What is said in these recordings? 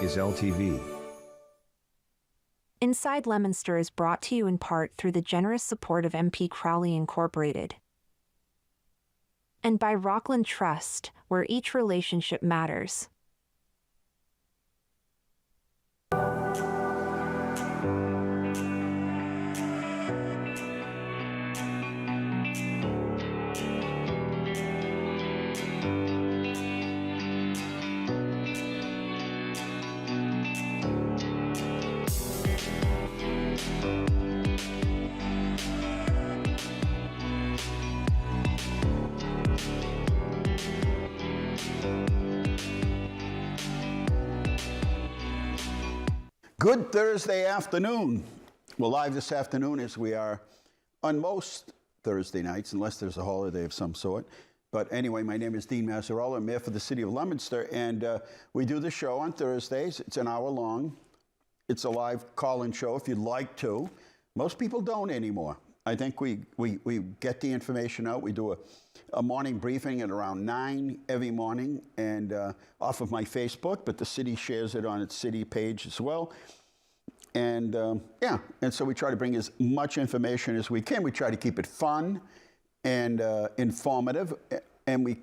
is LTV. Inside Leominster is brought to you in part through the generous support of MP Crowley Incorporated and by Rockland Trust, where each relationship matters. Good Thursday afternoon. We're live this afternoon as we are on most Thursday nights, unless there's a holiday of some sort. But anyway, my name is Dean Mazzarella. I'm Mayor for the City of Leominster, and we do the show on Thursdays. It's an hour long. It's a live call-in show if you'd like to. Most people don't anymore. I think we get the information out. We do a morning briefing at around 9 every morning and off of my Facebook, but the city shares it on its city page as well. And and so we try to bring as much information as we can. We try to keep it fun and informative, and we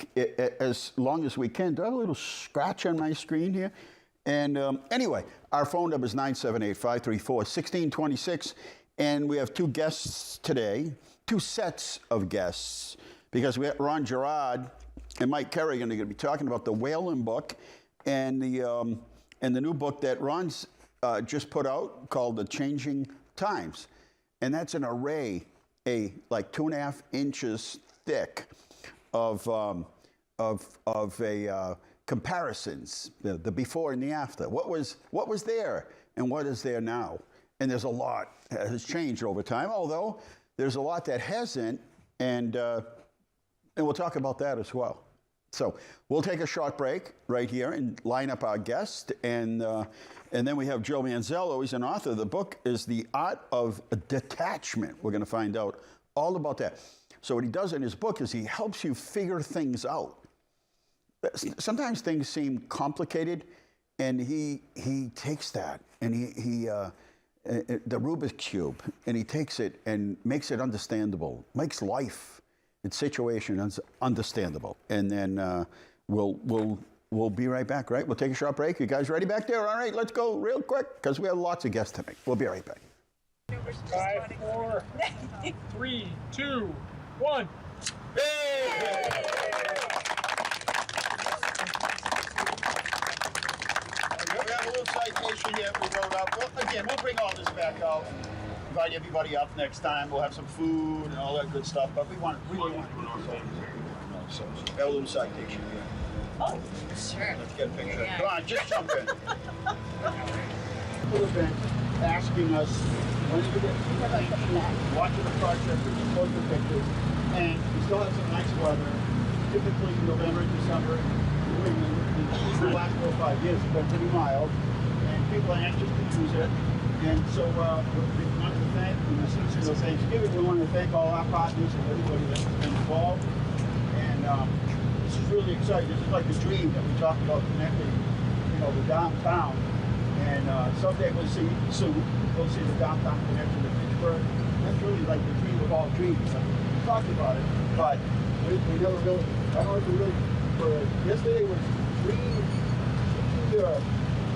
as long as we can. Do I have a little scratch on my screen here? And anyway, our phone number is 978-534-1626. And we have two guests today, two sets of guests, because we have Ron Gerard and Mike Kerrigan are going to be talking about the Whalen book and the new book that Ron's just put out called The Changing Times. And that's an array, like 2.5 inches thick of comparisons, the before and the after. What was there and what is there now? And there's a lot that has changed over time, although there's a lot that hasn't, and we'll talk about that as well. So we'll take a short break right here and line up our guest, and then we have Joe Manzello. He's an author. The book is The Art of Detachment. We're going to find out all about that. So what he does in his book is he helps you figure things out. Sometimes things seem complicated, and he takes that and he the Rubik's Cube, and he takes it and makes it understandable, makes life, its situation understandable. And then we'll be right back, right? We'll take a short break. You guys ready back there? All right, let's go real quick, because we have lots of guests tonight. We'll be right back. 5, 4, 3, 2, 1. Hey! We have a little citation here we wrote up. Well, again, we'll bring all this back out. Invite everybody up next time. We'll have some food and all that good stuff. But we really want to do it. So we have a little citation here. Oh, sure. Let's get a picture. Come on, just jump in. People have been asking us, when you get watching the project, we just post the pictures, and we still have some nice weather. Typically November, December. The last 4 or 5 years have been pretty mild, and people are anxious to use it. And so we want to thank, in the season of Thanksgiving, we want to thank all our partners and everybody that's been involved. And this is really exciting. This is like a dream that we talked about connecting, the downtown. And someday we'll see soon. We'll see the downtown connection to Pittsburgh. That's really like the dream of all dreams. We talked about it, but we never really. I don't know if we really. Yesterday was Dream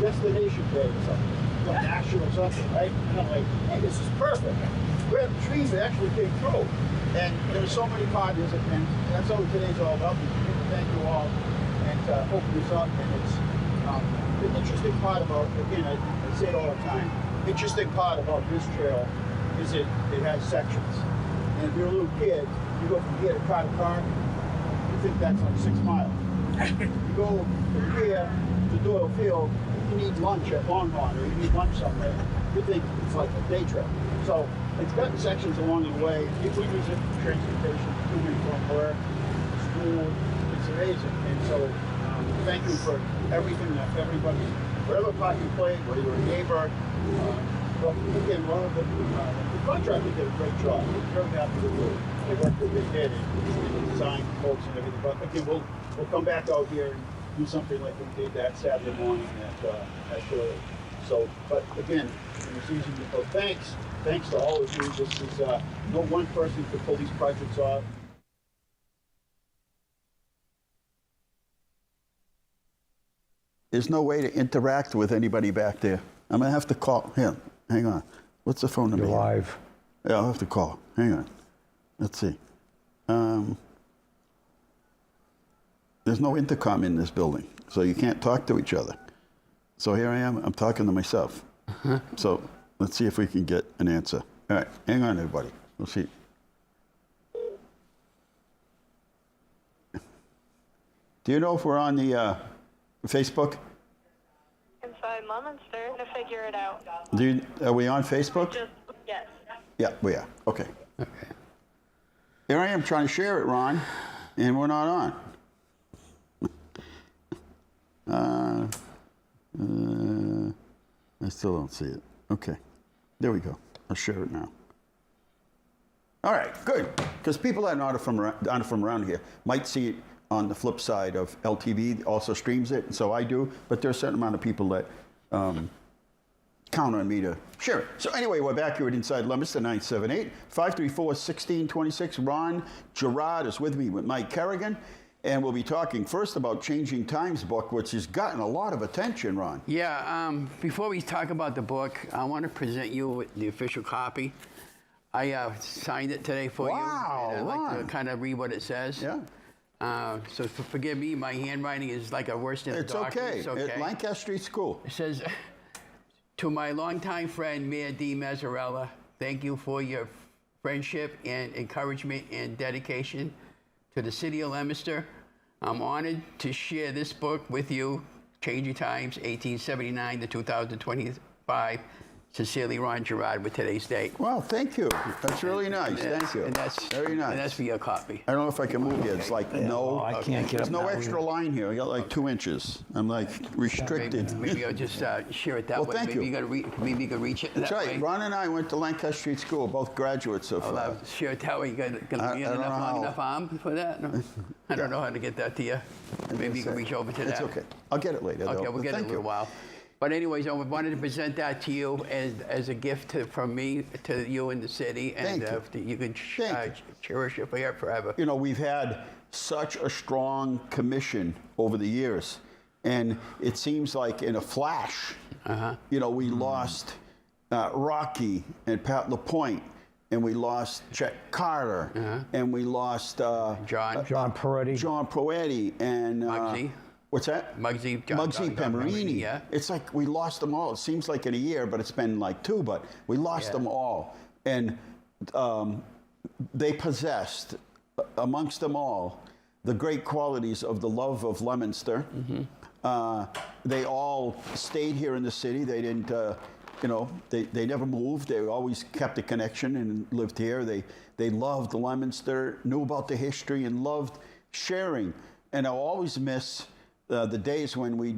Destination Day or something, national something, right? And I'm like, hey, this is perfect. We have a dream that actually came true. And there's so many partners, and that's what today's all about. Thank you all, and open this up. And it's the interesting part about, again, I say it all the time, the interesting part about this trail is it has sections. And if you're a little kid, you go from here to Carter, you think that's like 6 miles. You go from here to Doyle Field, you need lunch at Longmont, or you need lunch somewhere. You think it's like a day trip. So it's got sections along the way. People use it for transportation, to and from work, school. It's amazing. And so thank you for everything that everybody, whatever part you play, whether you're a neighbor. But again, the contractor did a great job. We're very happy with the work that they did, and the design folks and everything. But again, we'll come back out here do something like we did that Saturday morning at Shirley. So, but again, it's easy to go. Thanks to all of you. This is no one person could pull these projects off. There's no way to interact with anybody back there. I'm gonna have to call him. Hang on. What's the phone number? You're live. Yeah, I'll have to call. Hang on. Let's see. There's no intercom in this building, so you can't talk to each other. So here I am. I'm talking to myself. So let's see if we can get an answer. All right, hang on, everybody. We'll see. Do you know if we're on the Facebook? Inside Leominster to figure it out. Are we on Facebook? Yes. Yeah, we are. Okay. Here I am trying to share it, Ron, and we're not on. I still don't see it. Okay. There we go. I'll share it now. All right, good. Because people that aren't from around here might see it on the flip side of LTV, also streams it, and so I do, but there's a certain amount of people that count on me to share it. So anyway, we're back here at Inside Leominster, 978-534-1626. Ron Gerard is with me with Mike Kerrigan, and we'll be talking first about Changing Times book, which has gotten a lot of attention, Ron. Yeah, before we talk about the book, I want to present you with the official copy. I signed it today for you. Wow, And I'd like Ron. to kind of read what it says. Yeah. So forgive me, my handwriting is like a worse than a It's doctor's. okay. It's okay. At Lancaster Street School. It says, to my longtime friend, Mayor Mazzarella, thank you for your friendship and encouragement and dedication to the city of Leominster. I'm honored to share this book with you, Changing Times, 1879 to 2025. Sincerely, Ron Gerard, with today's date. Well, thank you. That's really nice. Thank you. And that's very nice. And that's for your copy. I don't know if I can move here. It's like no. I can't get There's up no now extra line here. I got like 2 inches. I'm like restricted. Maybe I'll just share it that Well, way. thank Maybe you. Maybe you can reach it That's that right. way. Ron and I went to Lancaster Street School, both graduates of. I'll share it that way. You got I be don't know how. enough arm for that? No? I don't know how to get that to you. Maybe you can reach over to that. It's okay. I'll get it later. Okay, though. we'll get it in a Thank little you. while. But anyways, I wanted to present that to you as a gift from me to you and the city, and Thank you can Thank cherish it forever. You know, we've had such a strong commission over the years, and it seems like in a flash, you know, we lost Rocky and Pat LaPointe, and we lost Chet Carter, and we lost John Peretti. John Peretti, and Muggsy. What's that? Muggsy Pemerini. Yeah. It's like we lost them all. It seems like in a year, but it's been like 2. But we lost them all, and they possessed, amongst them all, the great qualities of the love of Leominster. They all stayed here in the city. They didn't, you know, they never moved. They always kept a connection and lived here. They loved Leominster, knew about the history, and loved sharing. And I'll always miss the days when we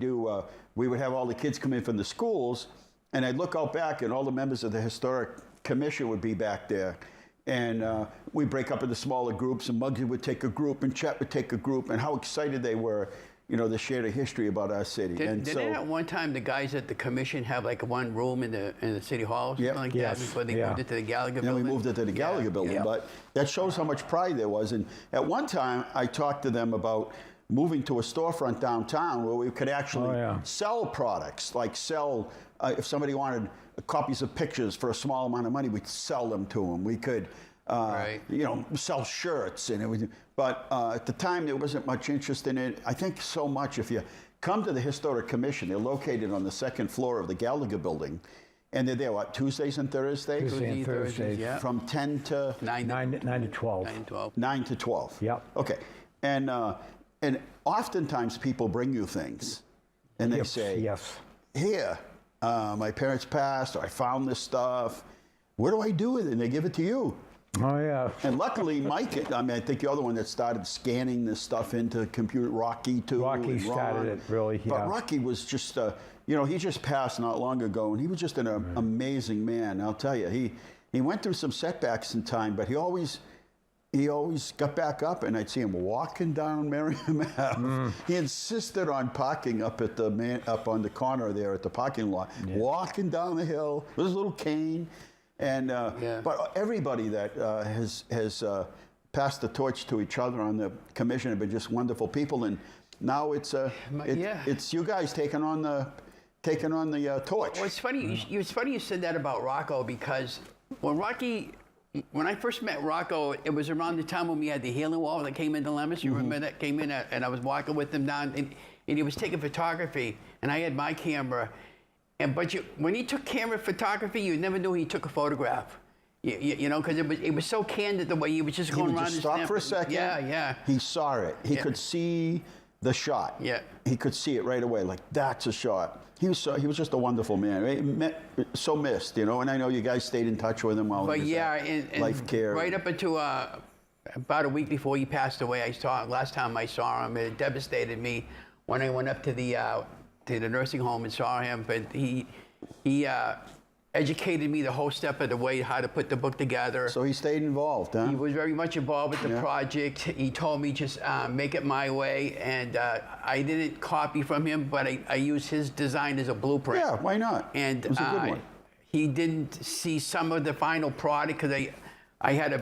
would have all the kids come in from the schools, and I'd look out back, and all the members of the Historic Commission would be back there. And we'd break up into smaller groups, and Muggsy would take a group, and Chet would take a group, and how excited they were, you know, to share the history about our city. Didn't at one time the guys at the commission have like one room in the city hall or something like that before they moved it to the Gallagher building? Then we moved it to the Gallagher building, but that shows how much pride there was. And at one time, I talked to them about moving to a storefront downtown where we could actually sell products, like sell, if somebody wanted copies of pictures for a small amount of money, we'd sell them to them. We could, you know, sell shirts and everything. But at the time, there wasn't much interest in it. I think so much, if you come to the Historic Commission, they're located on the 2nd floor of the Gallagher building. And they're there, what, Tuesdays and Thursdays? Tuesday and Thursdays. Yeah. From 10 to? 9 to 12. 9 and 12. 9 to 12. Yep. Okay. And oftentimes people bring you things, and they say, here, my parents passed, or I found this stuff. What do I do with it? And they give it to you. Oh, yeah. And luckily, Mike, I mean, I think you're the one that started scanning this stuff into computer. Rocky, too. Rocky started it, really, But Rocky was just, you know, he just passed not long ago, and he was just an amazing man. I'll tell you, he went through some setbacks in time, but he always he always got back up, and I'd see him walking down Merriam Ave. He insisted on parking up at up on the corner there at the parking lot, walking down the hill with his little cane. And but everybody that has passed the torch to each other on the commission have been just wonderful people, and now it's you guys taking on the torch. Well, it's funny. It's funny you said that about Rocco, because when I first met Rocco, it was around the time when we had the healing wall that came into Leominster. You remember that came in, and I was walking with him down, and he was taking photography, and I had my camera. But when he took camera photography, you never knew he took a photograph. You know, because it was so candid the way he was just going around. He would just stop for a second. Yeah. He saw it. He could see the shot. Yeah. He could see it right away. Like, that's a shot. He was just a wonderful man. So missed, you know. And I know you guys stayed in touch with him while he was and Life Care. Right up until about a week before he passed away, last time I saw him, it devastated me when I went up to the nursing home and saw him. But he educated me the whole step of the way how to put the book together. So he stayed involved, huh? He was very much involved with the project. He told me just make it my way, and I didn't copy from him, but I used his design as a blueprint. Yeah, why not? And it was a good one. He didn't see some of the final product because I had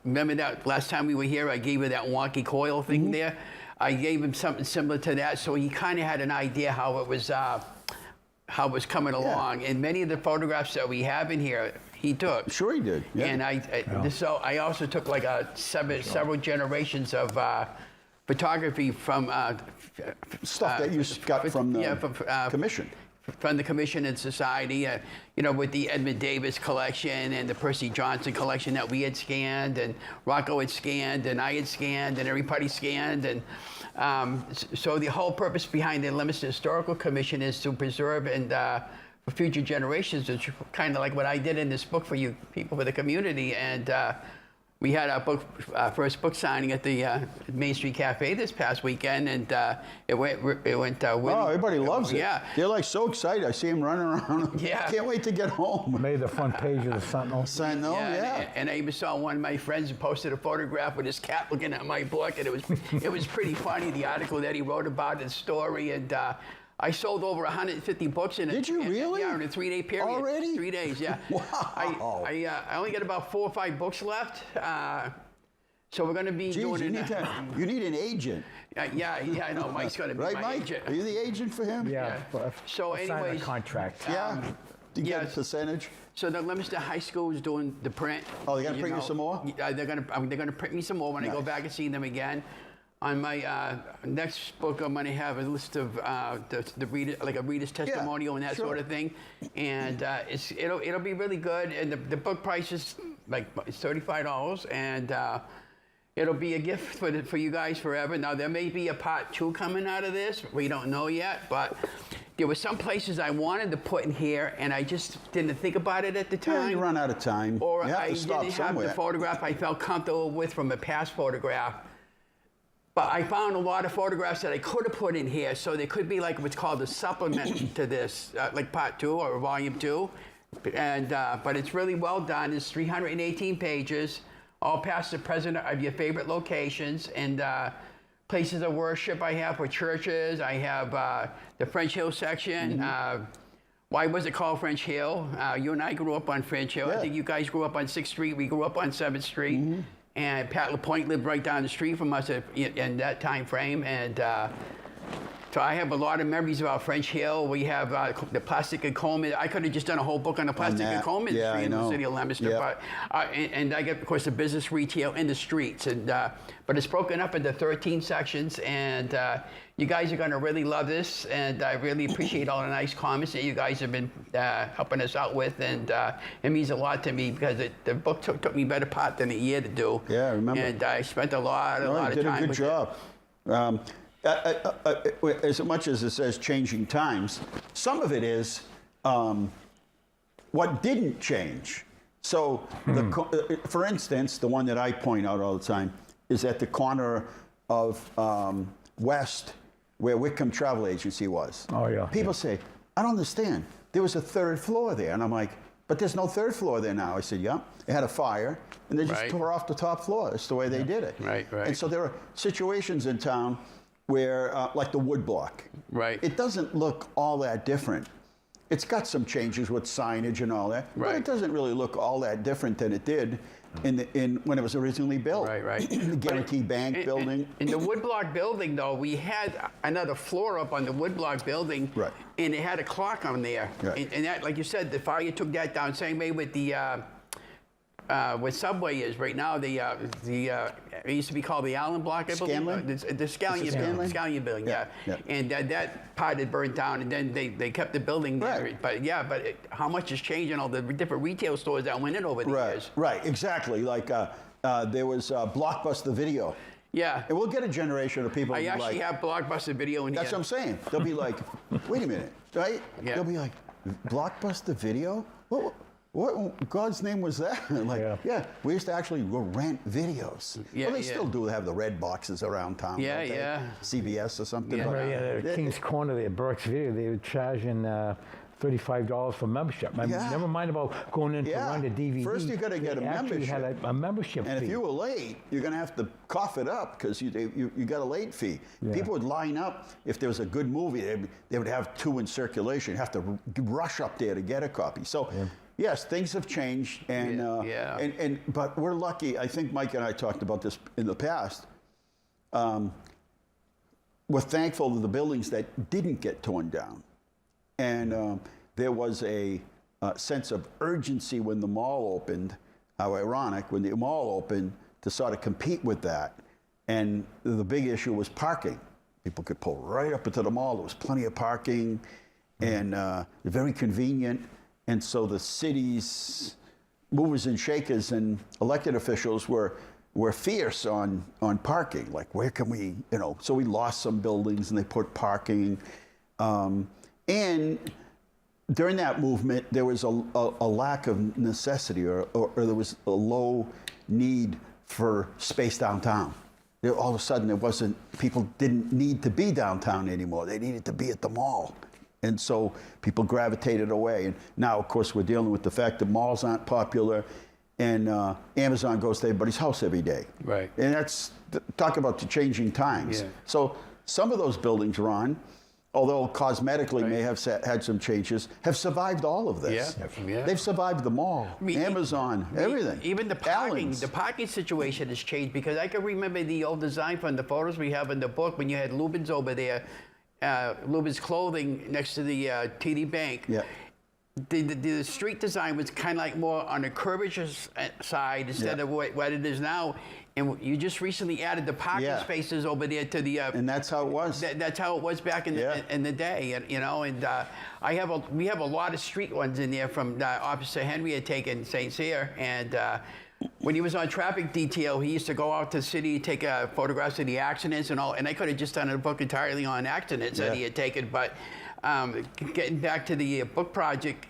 remember that last time we were here, I gave you that wonky coil thing there. I gave him something similar to that, so he kind of had an idea how it was coming along. And many of the photographs that we have in here, he took. Sure he did. Yeah. And so I also took like several generations of photography from stuff that you got from the commission. From the commission and society, you know, with the Edmund Davis collection and the Percy Johnson collection that we had scanned, and Rocco had scanned, and I had scanned, and everybody scanned. And so the whole purpose behind the Leominster Historical Commission is to preserve and for future generations, it's kind of like what I did in this book for you people, for the community. And we had our first book signing at the Main Street Cafe this past weekend, and it went really. Oh, everybody loves it. Yeah, they're like so excited. I see them running around. Yeah, can't wait to get home. Made the front page of the Sentinel. Sentinel, yeah. And I even saw one of my friends who posted a photograph with his cat looking at my book, and it was pretty funny. The article that he wrote about his story, and I sold over 150 books in it. Did you really? Yeah, in a 3-day period. Already? 3 days, yeah. Wow. I only got about 4 or 5 books left. So we're going to be doing it. You need an agent. Yeah, I know. Mike's going to be right, my Mike? agent. Are you the agent for him? Yeah. So Sign anyways, a contract. Yeah. Do you get a yes. percentage? So the Leominster High School is doing the print. Oh, they're going to print you some more? They're going to print me some more when I go back and see them again. On my next book, I'm going to have a list of the reader, like a reader's testimonial and that sort of thing, and it'll be really good. And the book price is it's $35, and it'll be a gift for you guys forever. Now there may be a part 2 coming out of this. We don't know yet, but there were some places I wanted to put in here, and I just didn't think about it at the time. Yeah, you run out of time. Or you have I to stop didn't somewhere. have the photograph I felt comfortable with from a past photograph. But I found a lot of photographs that I could have put in here, so there could be like what's called a supplement to this, like part 2 or volume 2. And but it's really well done. It's 318 pages, all past the present of your favorite locations and places of worship. I have for churches. I have the French Hill section. Why was it called French Hill? You and I grew up on French Hill. Yeah. I think you guys grew up on 6th Street. We grew up on 7th Street. And Pat LaPointe lived right down the street from us in that time frame. And so I have a lot of memories about French Hill. We have the plastic and Coleman. I could have just done a whole book on the plastic and Coleman industry in the city of Leominster. Yep. But, and I get, of course, the business, retail, and the streets. And but it's broken up into 13 sections. And you guys are going to really love this. And I really appreciate all the nice comments that you guys have been helping us out with. And it means a lot to me because the book took me better part than a year to do. Yeah, I remember. And I spent a lot of time with it. You did a good job. As much as it says changing times, some of it is what didn't change. So, for instance, the one that I point out all the time is at the corner of West, where Wickham Travel Agency was. Oh, yeah. People say, I don't understand. There was a 3rd floor there. And I'm like, but there's no third floor there now. I said, yeah. It had a fire, and they just Right. tore off the top floor. That's the way they did it. Right, right. And so there are situations in town where, like the wood block. Right. It doesn't look all that different. It's got some changes with signage and all that, but Right. it doesn't really look all that different than it did in when it was originally built. Right, right. The Guarantee Bank building. In the woodblock building, though, we had another floor up on the woodblock building, Right. and it had a clock on there. Right. And that, like you said, the fire took that down. Same way with the where Subway is right now. It used to be called the Allen Block, I believe. Scanlon? The Scallion Is it building. Scanlon? Scallion building, yeah. Yeah. And that part had burned down, and then they kept the building there. Right. But yeah, how much has changed in all the different retail stores that went in over the years? Right, exactly. Like there was Blockbuster Video. Yeah. And we'll get a generation of people I who actually like, have Blockbuster Video in that's here. what I'm saying. They'll be like, wait a minute, right? Yeah. They'll be like, Blockbuster Video? What in God's name was that? Like, yeah, we used to actually rent videos. Yeah, well, they yeah. still do have the red boxes around town. Yeah, don't they? yeah. CBS or something. Yeah. but- Right, yeah, King's Corner there, Burke's Video, they were charging $35 for membership. Yeah. Never mind about going in to Yeah. rent a DVD. First you gotta get They a actually had a membership And fee. if you were late, you're going to have to cough it up because you got a late fee. Yeah. People would line up. If there was a good movie, they would have 2 in circulation. You have to rush up there to get a copy. So, yes, things have changed. And, Yeah. but we're lucky. I think Mike and I talked about this in the past. We're thankful to the buildings that didn't get torn down. And there was a sense of urgency when the mall opened. How ironic, when the mall opened, to sort of compete with that. And the big issue was parking. People could pull right up into the mall. There was plenty of parking and very convenient. And so the city's movers and shakers and elected officials were fierce on parking. Like, where can we, so we lost some buildings and they put parking. And during that movement, there was a lack of necessity or there was a low need for space downtown. All of a sudden, people didn't need to be downtown anymore. They needed to be at the mall. And so people gravitated away. And now, of course, we're dealing with the fact that malls aren't popular and Amazon goes to everybody's house every day. Right. And talk about the changing times. Yeah. So some of those buildings, Ron, although cosmetically may have had some changes, have survived all of this. Yeah. They've survived the mall, Amazon, everything. Even the parking situation has changed because I can remember the old design from the photos we have in the book when you had Lubin's over there, Lubin's Clothing next to the TD Bank. Yeah. The street design was kind of like more on the curvature side instead of what it is now. And you just recently added the parking spaces over there to the. And that's how it was. That's how it was back in the day, and we have a lot of street ones in there from Officer Henry had taken St. Cyr, and when he was on traffic detail, he used to go out to the city, take photographs of the accidents and all. And I could have just done a book entirely on accidents that he had taken, but. Getting back to the book project,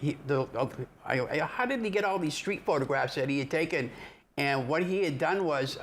how did he get all these street photographs that he had taken? And what he had done was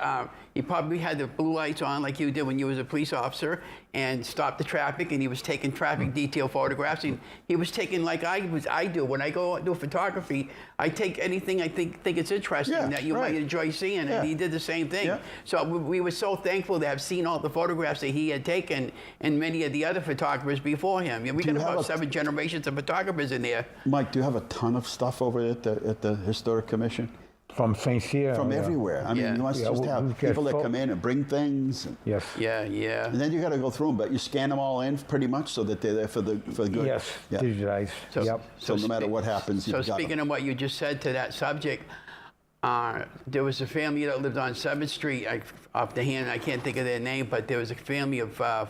he probably had the blue lights on like you did when you was a police officer and stopped the traffic, and he was taking traffic detail photographs. And he was taking like I do. When I go do photography, I take anything I think it's interesting that you might enjoy seeing. And he did the same thing. Yeah. So we were so thankful to have seen all the photographs that he had taken and many of the other photographers before him. We got about 7 generations of photographers in there. Mike, do you have a ton of stuff over at the Historic Commission? From St. Cyr. From everywhere. I mean, you must just have people that come in and bring things. Yes. Yeah. And then you got to go through them, but you scan them all in pretty much so that they're there for the good. Yes, digitized. So no matter what happens, you've got them. Speaking of what you just said to that subject, there was a family that lived on 7th Street. Off the hand, I can't think of their name, but there was a family of 5,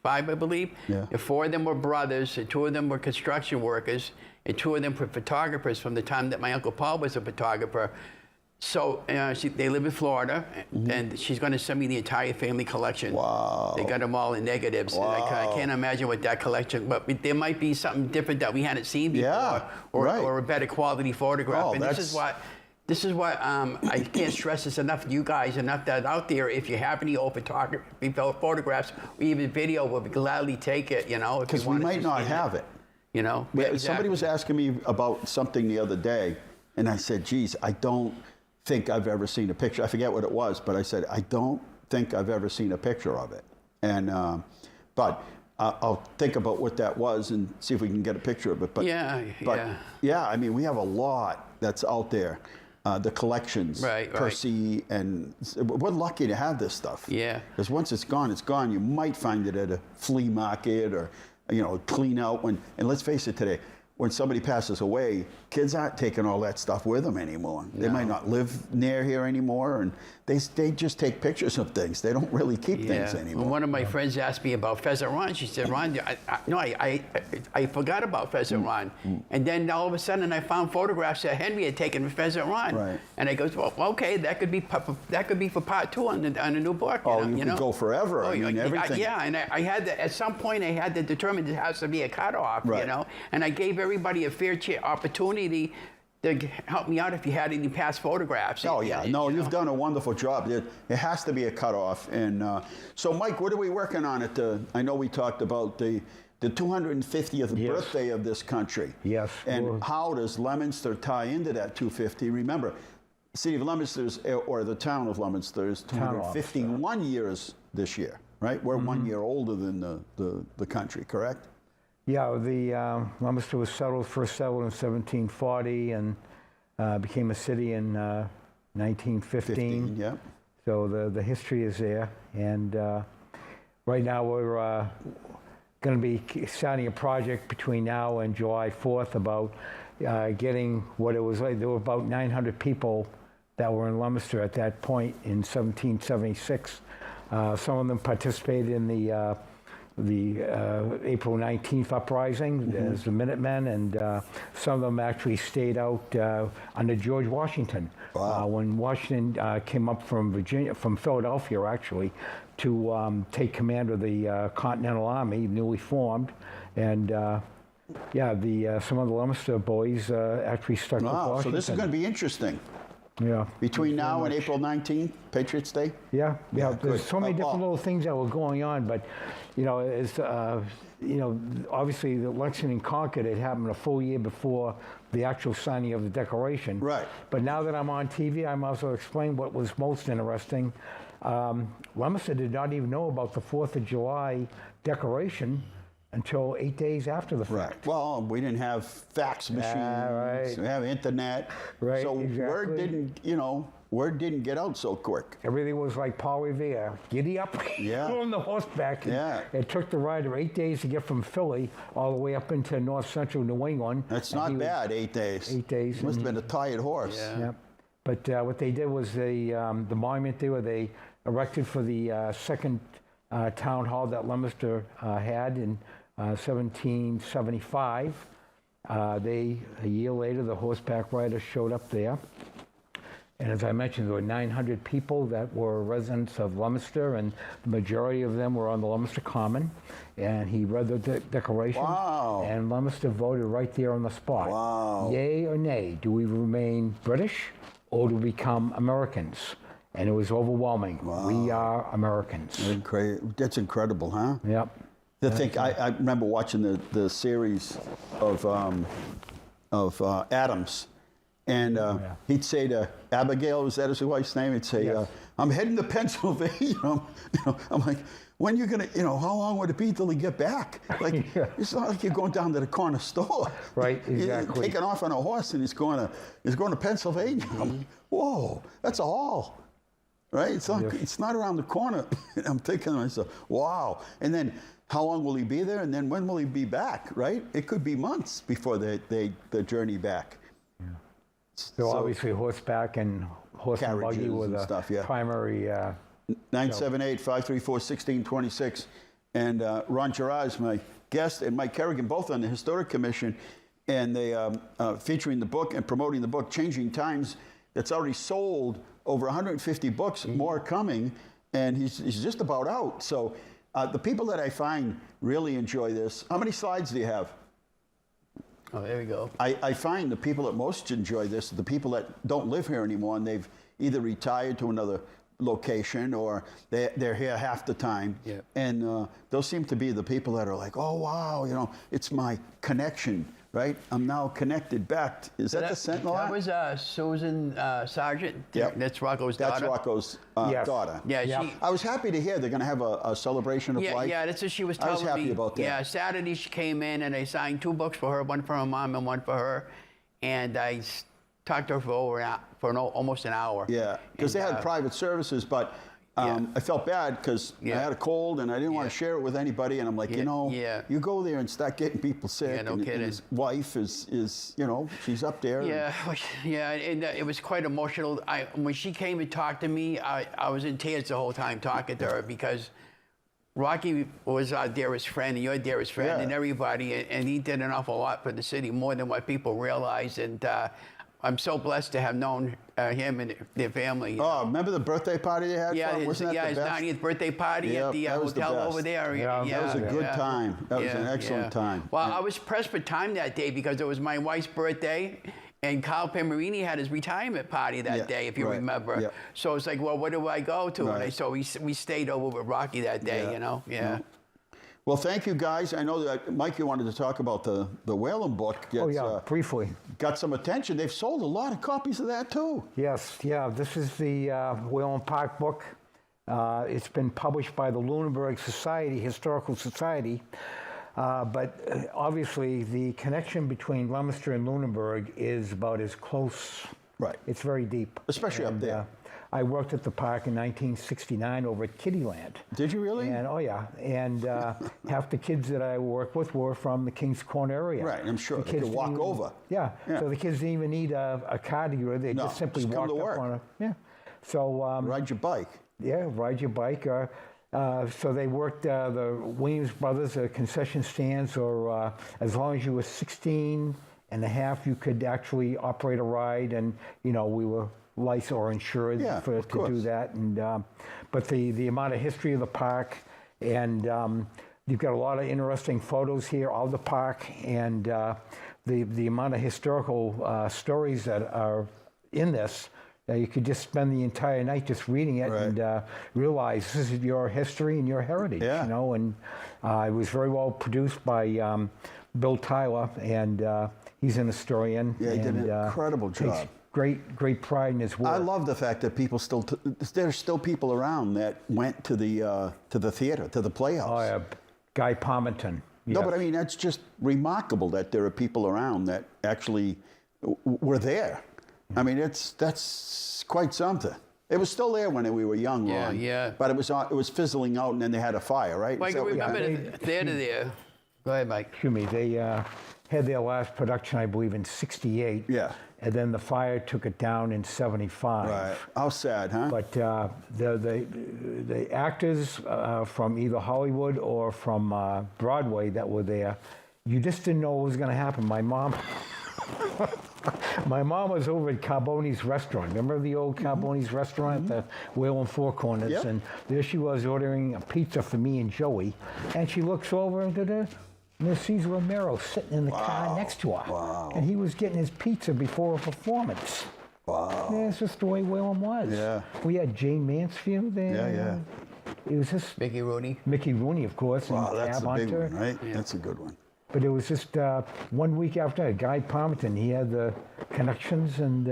I believe. Yeah. And 4 of them were brothers, and 2 of them were construction workers, and 2 of them were photographers from the time that my Uncle Paul was a photographer. So they live in Florida, and she's going to send me the entire family collection. Wow. They got them all in negatives. Wow. And I can't imagine what that collection, but there might be something different that we hadn't seen before, or a better quality photograph. Oh, and this is what I can't stress this enough, you guys, enough that out there, if you have any old photography, photographs, or even video, we'll gladly take it, Because we might not have it. Exactly. Somebody was asking me about something the other day, And I said, geez, I don't think I've ever seen a picture. I forget what it was, but I said, I don't think I've ever seen a picture of it. And, but I'll think about what that was and see if we can get a picture of it. But, yeah, I mean, we have a lot that's out there. The collections, Percy, and we're lucky to have this stuff. Yeah. Because once it's gone, it's gone. You might find it at a flea market or, you know, clean out. And let's face it today, when somebody passes away, kids aren't taking all that stuff with them anymore. They might not live near here anymore, and they just take pictures of things. They don't really keep things anymore. Well, one of my friends asked me about Pheasant Run. She said, Ron, I forgot about Pheasant Run. And then all of a sudden I found photographs that Henry had taken of Pheasant Run. Right. And I goes, well, okay, that could be for part 2 on the new book. You could go forever. I mean, everything. And I had to, at some point I had to determine there has to be a cutoff, you know. And I gave everybody a fair opportunity to help me out if you had any past photographs. Oh, yeah. No, you've done a wonderful job. It has to be a cutoff. And so, Mike, what are we working on at the, I know we talked about the 250th birthday of this country. Yes. And how does Leominster tie into that 250? Remember, the city of Leominster, or the town of Leominster, is 251 years this year, right? We're 1 year older than the country, correct? Yeah, the Leominster was first settled in 1740 and became a city in 1915. Yeah. So the history is there. And right now we're going to be starting a project between now and July 4th about getting what it was like. There were about 900 people that were in Leominster at that point in 1776. Some of them participated in the April 19th uprising as the Minutemen, and some of them actually stayed out under George Washington. Wow. When Washington came up from Philadelphia actually, to take command of the Continental Army, newly formed, and some of the Leominster boys actually stuck with Washington. So this is going to be interesting. Yeah. Between now and April 19th, Patriots Day? Yeah. There's so many Good. different little things that were going on, but, you know, obviously the election in Concord, it happened a full year before the actual signing of the Declaration. Right. But now that I'm on TV, I'm also explaining what was most interesting. Leominster did not even know about the 4th of July Declaration until 8 days after the fact. Right. Well, we didn't have fax machines. Right. We have internet. Right. So Exactly. word didn't get out so quick. Everything was like Paul Revere. Giddy up, on the horseback. Yeah. It took the rider 8 days to get from Philly all the way up into north central New England. That's not bad, 8 days. 8 days. Must have been a tired horse. Yeah. But what they did was the monument there, they erected for the second town hall that Leominster had in 1775. A year later, the horseback riders showed up there. And as I mentioned, there were 900 people that were residents of Leominster, and the majority of them were on the Leominster Common. And he read the Declaration. Wow. And Leominster voted right there on the spot. Wow. Yay or nay, do we remain British or do we become Americans? And it was overwhelming. Wow. We are Americans. That's incredible, huh? Yep. I remember watching the series of Adams, and he'd say to Abigail, was that his wife's name? He'd say, Yes. "I'm heading to Pennsylvania." I'm like, when you gonna, how long would it be till he get back? Like, it's not like you're going down to the corner store. Right, You're exactly. taking off on a horse, and he's going to Pennsylvania. I'm like, whoa, that's a haul. Right? It's not around the corner. I'm thinking to myself, wow. And then how long will he be there? And then when will he be back? Right? It could be months before the journey back. Yeah. So obviously horseback and horse and buggy were the primary. 978-534-1626. And Ron Gerard is my guest, and Mike Kerrigan, both on the Historic Commission, and they featuring the book and promoting the book, Changing Times, that's already sold over 150 books, more coming, and he's just about out. So the people that I find really enjoy this. How many slides do you have? Oh, there we go. I find the people that most enjoy this are the people that don't live here anymore, and they've either retired to another location or they're here half the time. Yep. And those seem to be the people that are like, oh, wow, it's my connection right? I'm now connected back. Is that the Sentinel That Act? was Susan Sargent. Yep. That's Rocco's That's daughter. Rocco's Yes. daughter. Yeah, Yep. she. I was happy to hear they're going to have a celebration of Yeah, life. yeah, that's what she was I telling me. was happy about that. Yeah, Saturday she came in and I signed 2 books for her, one for her mom and one for her, and I talked to her for almost an hour. Yeah, because they And, had private services, but I felt bad because I Yeah. had a cold and I didn't want to share it with anybody. And I'm like, you go there and start getting people sick. Yeah, no and kidding. his wife is she's up there. Yeah, yeah, and it was quite emotional. When she came and talked to me, I was in tears the whole time talking to her because Rocky was our dearest friend and your dearest friend Yeah. and everybody, and he did an awful lot for the city, more than what people realize. And I'm so blessed to have known him and their family. Oh, remember the birthday party they had? Yeah, for him? Wasn't that his the best? 90th birthday party Yep, at the that was the hotel best. over there. Yeah, That was a good yeah. time. That was an excellent time. Well, Yeah. I was pressed for time that day because it was my wife's birthday, and Carl Pemerini had his retirement party that Yeah, day, if you right, remember. yeah. So it's like, well, what do I go to? Right. So we stayed over with Rocky that day, Yeah, you know? Yeah. Well, thank you guys. I know that Mike, you wanted to talk about the Whalen book. Oh, It's, yeah, briefly. got some attention. They've sold a lot of copies of that too. Yes, yeah, this is the Whalen Park book. It's been published by the Lunenburg Society, Historical Society. But obviously, the connection between Leominster and Lunenburg is about as close. Right. It's very deep. Especially up there. I worked at the park in 1969 over at Kittyland. Did you really? And, oh, yeah. And half the kids that I worked with were from the Kings Corner area. Right, I'm sure. The They could kids walk didn't even- over. Yeah. Yeah. So the kids didn't even need a car to go. They No, just simply just come walked to up work. on a... Yeah. So... Ride your bike. Yeah, ride your bike. So they worked, the Williams Brothers, concession stands, or as long as you were 16 and a half, you could actually operate a ride, and, we were licensed or insured Yeah, to of course. do that. And but the amount of history of the park, and you've got a lot of interesting photos here of the park, and the amount of historical stories that are in this. You could just spend the entire night just reading it Right. and realize this is your history and your heritage, Yeah. And it was very well produced by Bill Tyler, and he's an historian. Yeah, he did and, an incredible takes job. Great pride in his work. I love the fact that people still, there's still people around that went to the theater, to the Playhouse. Oh, yeah. Guy Palmerton. No, yes. but I mean, that's just remarkable that there are people around that actually were there. I mean, that's quite something. It was still there when we were young, Yeah, Ron. yeah. But it was fizzling out, and then they had a fire, right? Mike, Is that what remember happened? the theater there. Go ahead, Mike. Excuse me. They had their last production, I believe, in '68. Yeah. And then the fire took it down in '75. Right. How sad, huh? But the actors from either Hollywood or from Broadway that were there, you just didn't know what was going to happen. My mom was over at Carboni's restaurant. Remember the old Carboni's restaurant at the Whalen Four Corners? Yep. And there she was ordering a pizza for me and Joey. And she looks over and there's Cesar Romero sitting in the car next to her. Wow. And he was getting his pizza before a performance. Wow. Yeah, it's just the way Whalen was. Yeah. We had Jane Mansfield there. Yeah. It was just Mickey Rooney. Mickey Rooney, of course, Wow, and that's Tab a big Hunter. one, right? That's a good one. But it was just 1 week after that, Guy Palmerton, he had the connections, and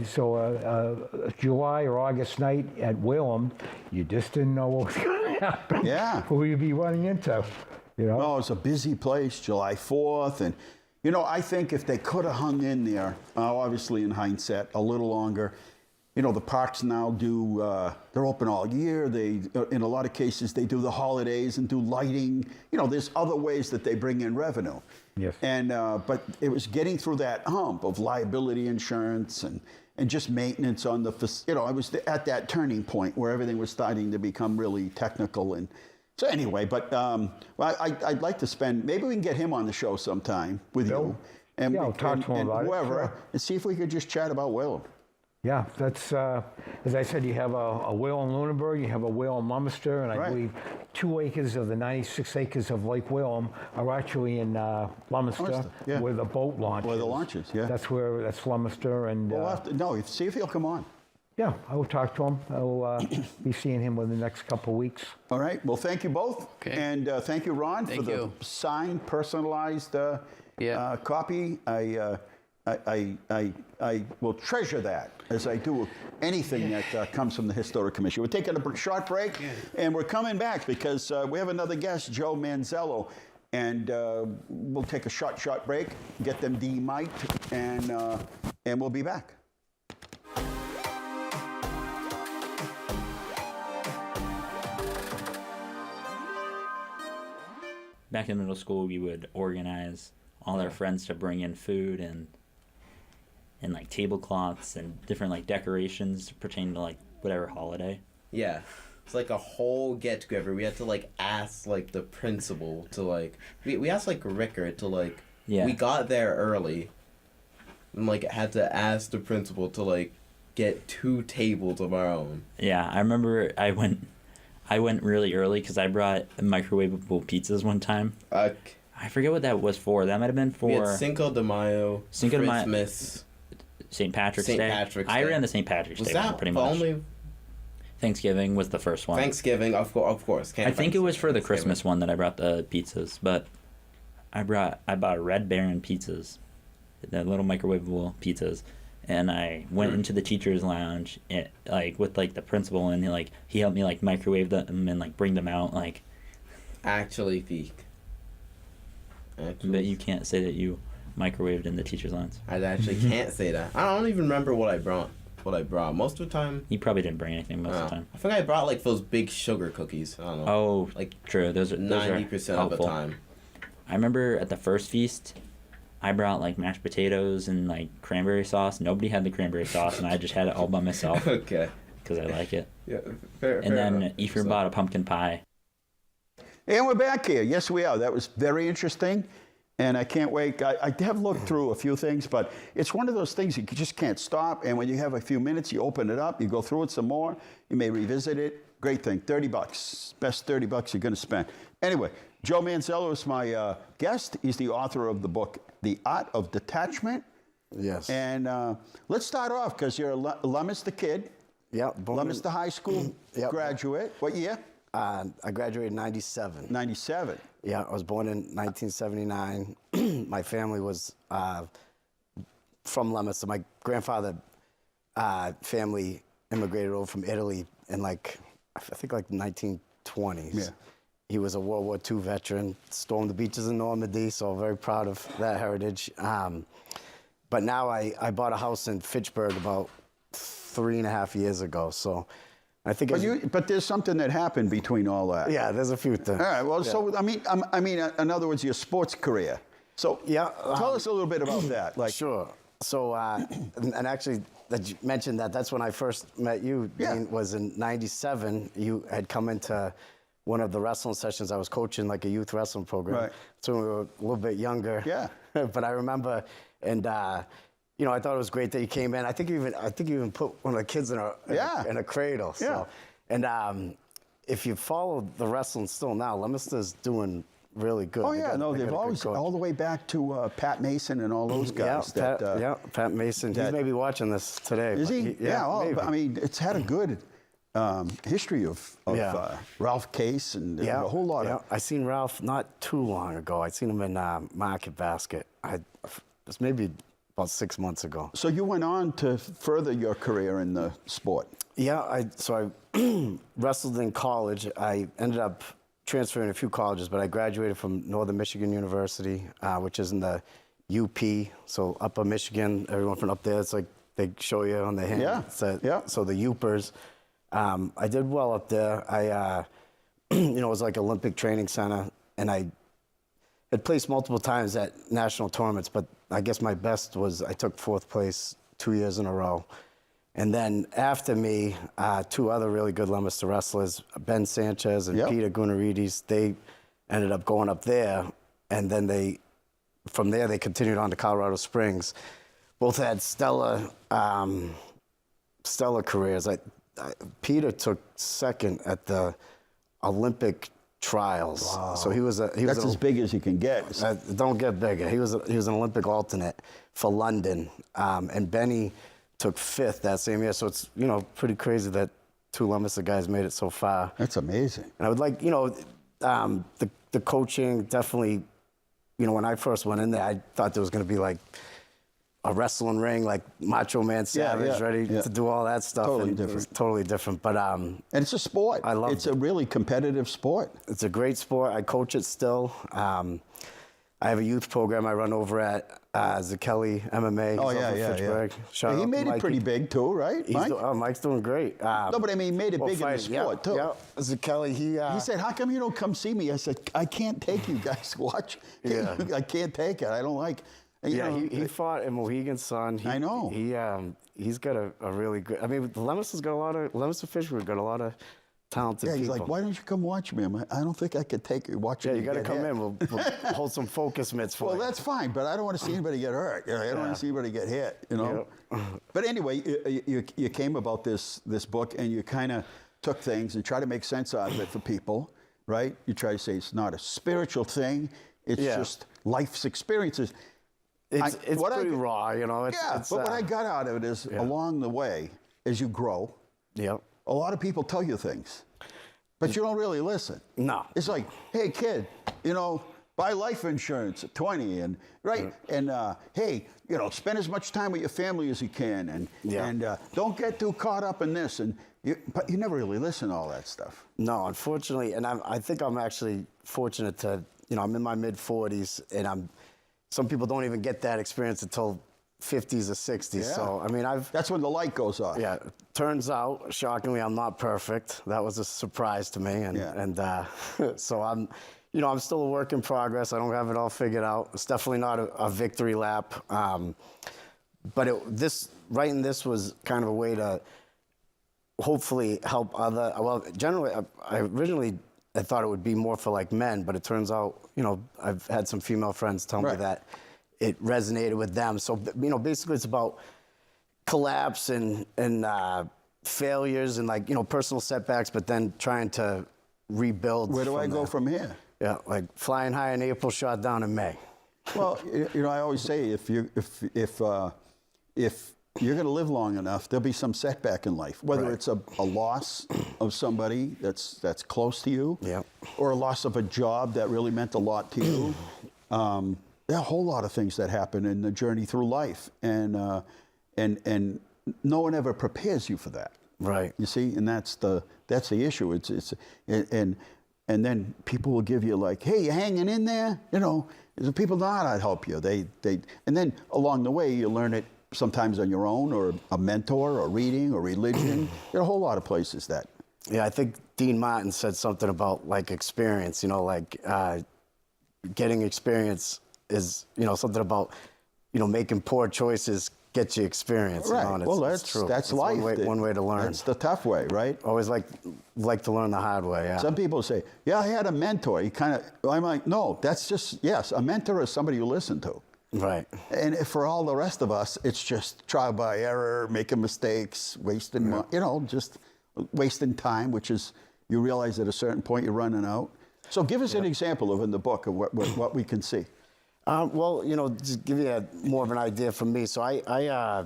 so a July or August night at Whalen, you just didn't know what was going to happen. Yeah. Who you'd be running into, No, it's a busy place, July 4th. And, I think if they could have hung in there, obviously in hindsight, a little longer, the parks now they're open all year. They, in a lot of cases, they do the holidays and do lighting. There's other ways that they bring in revenue. Yes. And, but it was getting through that hump of liability insurance and just maintenance on the, I was at that turning point where everything was starting to become really technical. And so anyway, but I'd like to maybe we can get him on the show sometime with Bill? you. And Yeah, I'll talk to him and about it, whoever, sure. and see if we could just chat about Whalen. Yeah, that's, as I said, you have a Whalen Lunenburg, you have a Whalen Leominster, and I Right. believe 2 acres of the 96 acres of Lake Whalen are actually in Leominster, Leominster, yeah. where the boat launches. Where the launches, yeah. That's Leominster, and We'll see if he'll come on. yeah, I will talk to him. I'll be seeing him within the next couple of weeks. All right. Well, thank you both. Okay. And thank you, Ron, Thank for the you. signed, personalized copy. I will treasure that as I do anything that comes from the Historic Commission. We're taking a short break, and we're coming back because we have another guest, Joe Manzello, and we'll take a short break, get them de-mic'd, and we'll be back. Back in middle school, we would organize all our friends to bring in food and like tablecloths and different like decorations pertaining to like whatever holiday. Yeah. It's like a whole get together. We had to like ask like the principal to like we asked like Rickard to like we got there early and like had to ask the principal to like get 2 tables of our own. Yeah, I remember I went really early because I brought microwavable pizzas one time. I forget what that was for. That might have been for... We had Cinco de Mayo, Christmas, St. Patrick's Day. I ran the St. Patrick's Day one pretty much. Only... Thanksgiving was the first one. Thanksgiving, of course. I think it was for the Christmas one that I brought the pizzas, but I bought Red Baron pizzas, the little microwavable pizzas, and I went into the teacher's lounge like with like the principal, and he helped me like microwave them and like bring them out like. Actually peak. But you can't say that you microwaved in the teacher's lounge. I actually can't say that. I don't even remember what I brought. Most of the time. You probably didn't bring anything most of the time. I think I brought like those big sugar cookies. I don't know. Oh, like true. Those are 90% of the time. I remember at the first feast, I brought like mashed potatoes and like cranberry sauce. Nobody had the cranberry sauce, and I just had it all by myself. Okay. Because I like it. Yeah. Fair then Ephraim bought a pumpkin pie. And we're back here. Yes, we are. That was very interesting. And I can't wait. I have looked through a few things, but it's one of those things you just can't stop. And when you have a few minutes, you open it up, you go through it some more. You may revisit it. Great thing. $30. Best $30 you're going to spend. Anyway, Joe Manzello is my guest. He's the author of the book, The Art of Detachment. Yes. And let's start off because you're a Leominster kid. Yeah. Leominster High School graduate. What year? I graduated in 97. 97. Yeah, I was born in 1979. My family was from Leominster. My grandfather family immigrated over from Italy in I think 1920s. Yeah. He was a World War II veteran, stormed the beaches in Normandy, so I'm very proud of that heritage. But now I bought a house in Fitchburg about 3.5 years ago, so I think. But there's something that happened between all that. Yeah, there's a few things. All right. Well, so I mean, in other words, your sports career. So tell us a little bit about that. Sure. So and actually, that you mentioned that's when I first met you. Dean, was in '97. You had come into one of the wrestling sessions I was coaching, like a youth wrestling program. Right. So we were a little bit younger. Yeah. But I remember, and I thought it was great that you came in. I think you even put one of the kids in a cradle. So. Yeah. And if you follow the wrestling still now, Leominster's doing really good. Oh yeah, they've always all the way back to Pat Mason and all those guys. Pat Mason. He's maybe watching this today. Is he? I mean, it's had a good history of Ralph Case and a whole lot of. I seen Ralph not too long ago. I seen him in Market Basket. It was maybe about 6 months ago. So you went on to further your career in the sport. Yeah, I wrestled in college. I ended up transferring a few colleges, but I graduated from Northern Michigan University, which is in the UP, so Upper Michigan. Everyone from up there, it's like they show you on the hand. Yeah. So the Upers. I did well up there. It was like Olympic training center, and I had placed multiple times at national tournaments, but I guess my best was I took 4th place 2 years in a row. And then after me, 2 other really good Leominster wrestlers, Ben Sanchez and Peter Gunarides, they ended up going up there. And then from there, they continued on to Colorado Springs. Both had stellar careers. Peter took 2nd at the Olympic trials. Wow. So that's as big as you can get. Don't get bigger. He was an Olympic alternate for London. And Benny took 5th that same year. So it's, pretty crazy that 2 Leominster guys made it so far. That's amazing. And I would like, the coaching definitely when I first went in there, I thought there was going to be like a wrestling ring, like Macho Man Savage, ready to do all that stuff. Totally and different. It's totally different. But and it's a sport. I love it. It's a really competitive sport. It's a great sport. I coach it still. I have a youth program I run over at Kelly MMA. Oh, He's over in Fitchburg. Shout out He to made it Mikey. pretty big too, right, Mike? Mike's doing great. No, but I mean, he made it big in the fighting, sport too. Yeah, Kelly, He said, "How come you don't come see me?" I said, "I can't take you guys to watch. Yeah. I can't take it. I don't like." You know, he fought in Mohegan Sun. I know. He's got a really good. I mean, Leominster Fishburne got a lot of talented he's people. like, "Why don't you come watch me?" I'm like, "I don't think I could take you watching." Yeah, you got to come in. We'll hold some focus mitts for Well, you. that's fine, but I don't want to see anybody get hurt. You know, I don't want to see anybody get hit. You know. But anyway, you came about this book, and you kind of took things and tried to make sense out of it for people, right? You try to say it's not a spiritual thing; it's just life's experiences. It's pretty raw, you know. But what I got out of it is along the way, as you grow, a lot of people tell you things, but you don't really listen. No. It's like, hey, kid, you know, buy life insurance at 20, and and hey, you know, spend as much time with your family as you can, and don't get too caught up in this, but you never really listen to all that stuff. No, unfortunately, and I think I'm actually fortunate to, you know, I'm in my mid-40s, and some people don't even get that experience until 50s or 60s. Yeah. So, I mean, that's when the light goes off. Yeah. Turns out, shockingly, I'm not perfect. That was a surprise to me. And so I'm still a work in progress. I don't have it all figured out. It's definitely not a victory lap. But writing this was kind of a way to hopefully help generally, I originally I thought it would be more for like men, but it turns out, you know, I've had some female friends tell me that it resonated with them. So, you know, basically it's about collapse and failures and, like, you know, personal setbacks, but then trying to rebuild. Where do I go from here? Yeah, like flying high in April, shot down in May. Well, you know, I always say if you're going to live long enough, there'll be some setback in life, whether it's a loss of somebody that's close to you, or a loss of a job that really meant a lot to you. There are a whole lot of things that happen in the journey through life, and no one ever prepares you for that. Right. You see, and that's the issue. And then people will give you like, hey, you hanging in there? You know, the people know how to help you. And then along the way you learn it sometimes on your own, or a mentor, or reading, or religion. There are a whole lot of places that. Yeah, I think Dean Martin said something about like experience. You know, like getting experience is, you know, something about, you know, making poor choices get you experience. Right. You know, and well, it's true. That's life. One way to learn. That's the tough way, right? Always like to learn the hard way. Yeah. Some people say, "Yeah, I had a mentor." I'm like, no, that's just a mentor is somebody you listen to. Right. And for all the rest of us, it's just trial by error, making mistakes, wasting money, you know, just wasting time, which is, you realize at a certain point you're running out. So give us an example in the book of what we can see. Well, you know, just give you more of an idea from me. So I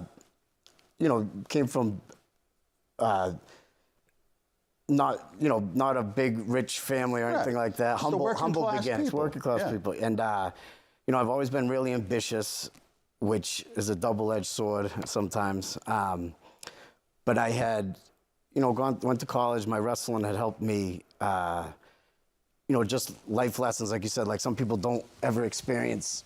you know, came from not a big rich family or anything like that. Just Humble beginnings, working class Yeah. people. And you know, I've always been really ambitious, which is a double-edged sword sometimes. But I had, you know, went to college. My wrestling had helped me, you know, just life lessons, like you said. Like, some people don't ever experience,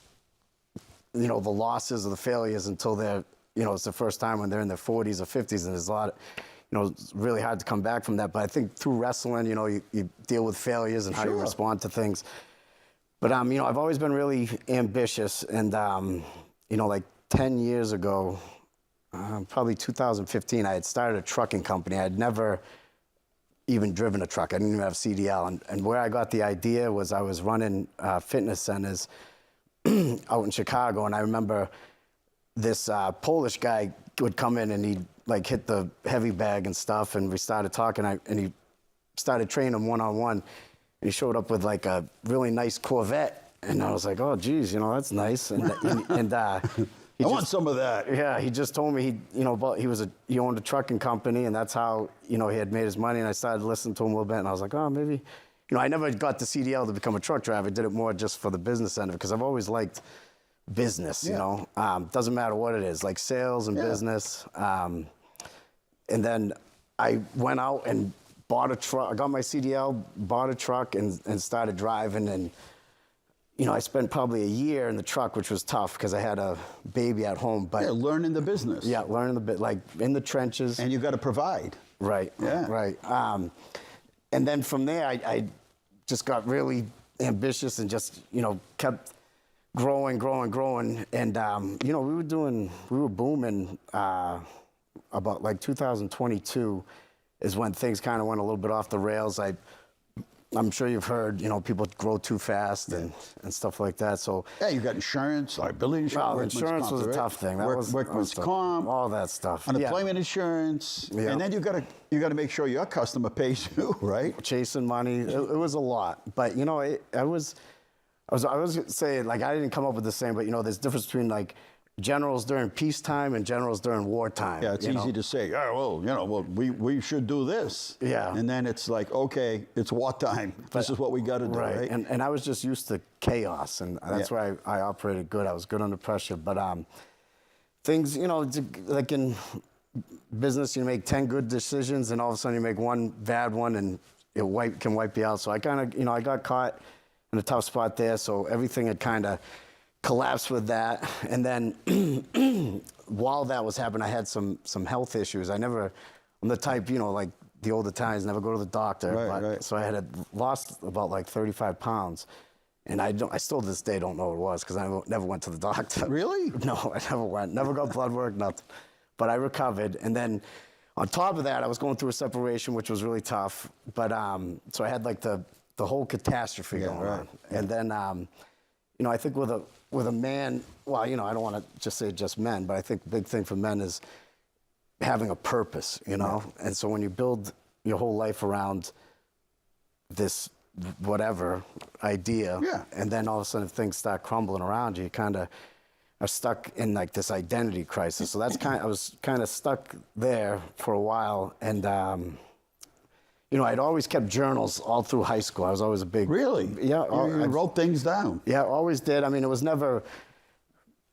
you know, the losses or the failures until they're, you know, it's the first time when they're in their 40s or 50s, and there's a lot of, you know, it's really hard to come back from that. But I think through wrestling, you know, you deal with failures and how you respond to things. But, you know, I've always been really ambitious. And, you know, like 10 years ago, probably 2015, I had started a trucking company. I had never even driven a truck. I didn't even have CDL. And where I got the idea was I was running fitness centers out in Chicago. And I remember this Polish guy would come in and he'd like hit the heavy bag and stuff. And we started talking, and he started training him one-on-one. And he showed up with like a really nice Corvette. And I was like, oh, geez, you know, that's nice. And I want some of that. Yeah, he just told me he owned a trucking company, and that's how, you know, he had made his money. And I started listening to him a little bit, and I was like, oh, maybe I never got the CDL to become a truck driver. I did it more just for the business end of it because I've always liked business, you know. Doesn't matter what it is, like sales and business. And then I went out and bought a truck. I got my CDL, bought a truck, and started driving. And, I spent probably a year in the truck, which was tough because I had a baby at home. But learning the business. Yeah, learning the bit, like in the trenches. And you got to provide. Right. Yeah. Right. And then from there, I just got really ambitious and just, kept growing. And, we were booming about like 2022 is when things kind of went a little bit off the rails. I'm sure you've heard, people grow too fast and stuff like that. So yeah, you got insurance, liability insurance. Well, insurance was a tough thing. That was workman's comp, all that stuff. Unemployment insurance, and then you got to make sure your customer pays you, right? Chasing money, it was a lot. But I was saying, like, I didn't come up with the same, but there's a difference between like generals during peacetime and generals during wartime. Yeah, it's easy to say, we should do this. Yeah. And then it's like, okay, it's wartime. This is what we got to do, right? And I was just used to chaos, and that's why I operated good. I was good under pressure. But things, like in business, you make 10 good decisions, and all of a sudden you make one bad one, and it can wipe you out. So I kind of, I got caught in a tough spot there, so everything had kind of collapsed with that. And then while that was happening, I had some health issues. I'm the type, like the older times, never go to the doctor. Right. So I had lost about like 35 pounds. And I still to this day don't know what it was because I never went to the doctor. Really? No, I never went. Never got blood work, nothing. But I recovered. And then on top of that, I was going through a separation, which was really tough. But so I had like the whole catastrophe going on. And then, I think with a man, well, I don't want to just say just men, but I think the big thing for men is having a purpose, And so when you build your whole life around this whatever idea, and then all of a sudden things start crumbling around you, you kind of are stuck in like this identity crisis. So I was kind of stuck there for a while. And, I'd always kept journals all through high school. I was always a big... Really? Yeah. You wrote things down? Yeah, always did. I mean, it was never